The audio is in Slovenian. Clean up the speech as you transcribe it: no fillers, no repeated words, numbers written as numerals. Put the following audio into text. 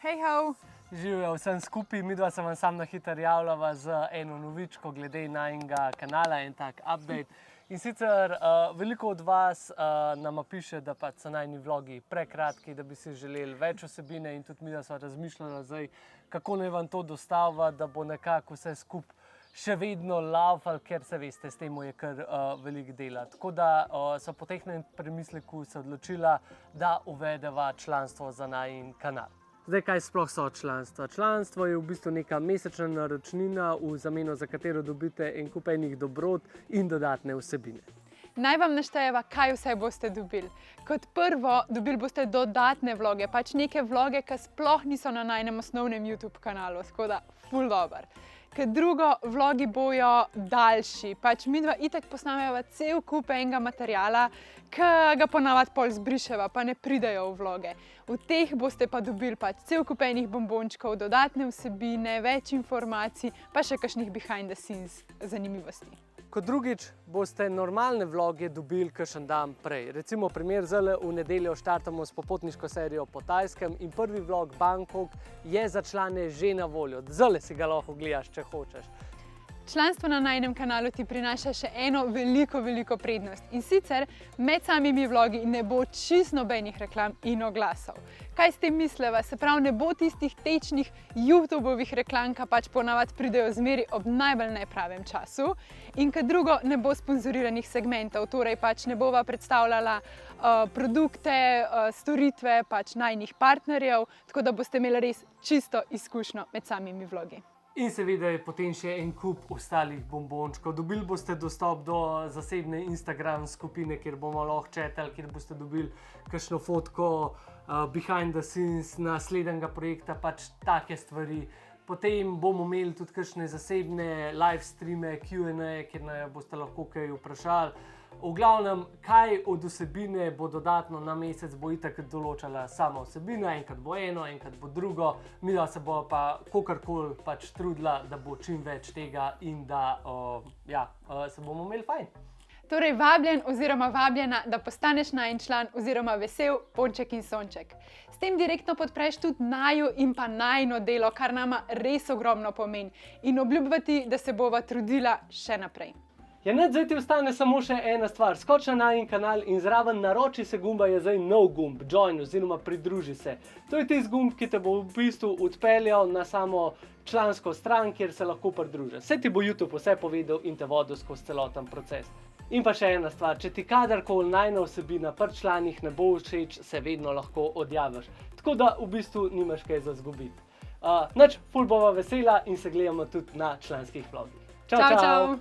Hej ho! Živijo vsem skupaj, midva se vam sam na hitro javljava z eno novičko glede najnega kanala, en tak update. In sicer veliko od vas nama piše, da pač so najni vlogi prekratki, da bi si želeli več vsebine in tudi midva sva razmišljala zdaj, kako naj vam to dostavlja, da bo nekako vse skupaj še vedno laufal, ker se veste, s tem je kar veliko dela. Tako da so po tehnem premisleku se odločila, da uvedeva članstvo za najin kanal. Zdaj, kaj sploh so članstva? Članstvo je v bistvu neka mesečna naročnina, v zameno za katero dobite en kup enih dobrot in dodatne vsebine. Naj vam naštejeva, kaj vse boste dobili. Kot prvo, dobili boste dodatne vloge, pač neke vloge, ki sploh niso na najnem osnovnem YouTube kanalu, tako da ful dober. Kot drugo, vlogi bojo daljši, pač midva itak posnameva cel kup enega materiala, ki ga ponavadi pol zbriševa, pa ne pridejo v vloge. V teh boste pa dobili pač cel kup enih bombončkov, dodatne vsebine, več informacij, pa še kakšnih behind the scenes zanimivosti. Kot drugič, boste normalne vloge dobili kakšen dan prej. Recimo primer, zdajle v nedeljo štartamo s popotniško serijo po Tajskem in prvi vlog Bangkok je za člane že na voljo. Zdajle si ga lahko gledaš, če hočeš. Članstvo na najinem kanalu ti prinaša še eno veliko prednost. In sicer med samimi vlogi ne bo čisto nobenih reklam in oglasov. Kaj s tem misleva? Se pravi, ne bo tistih tečnih YouTubeovih reklam, ki pač ponavadi pridejo zmeri ob najbolj nepravem času. In kot drugo, ne bo sponzoriranih segmentov, torej pač ne bova predstavljala produkte, storitve pač najnih partnerjev, tako da boste imeli res čisto izkušnjo med samimi vlogi. In seveda je potem še en kup ostalih bombončkov. Dobili boste dostop do zasebne Instagram skupine, kjer bomo lahko chatali, kjer boste dobili kakšno fotko behind the scenes naslednjega projekta, pač take stvari. Potem bomo imeli tudi kakšne zasebne live streame, Q&A, kjer nas boste lahko kaj vprašali. V glavnem, kaj od vsebine bo dodatno na mesec, bo itak določala sama vsebina, enkrat bo eno, enkrat bo drugo. Midva se bo pa kakorkoli pač trudila, da bo čim več tega in da se bomo imeli fajn. Torej vabljen oziroma vabljena, da postaneš najin član oziroma vesel Ponček in Sonček. S tem direktno podpreš tudi naju in pa najino delo, kar nama res ogromno pomeni. In obljubljati, da se bova trudila še naprej. Ja, zdaj ti ostane samo še ena stvar. Skoči na najin kanal in zraven naroči se gumba je zdaj nov gumb, join oziroma pridruži se. To je tisti gumb, ki te bo v bistvu odpeljal na samo člansko stran, kjer se lahko pridružiš. Saj ti bo YouTube vse povedal in te vodil skozi celoten proces. In pa še ena stvar, če ti kadarkoli najina vsebina pri članih ne bo všeč, se vedno lahko odjaviš. Tako da v bistvu nimaš kaj za zgubiti. Nič, ful bova vesela in se gledamo tudi na članskih vlogih. Čau!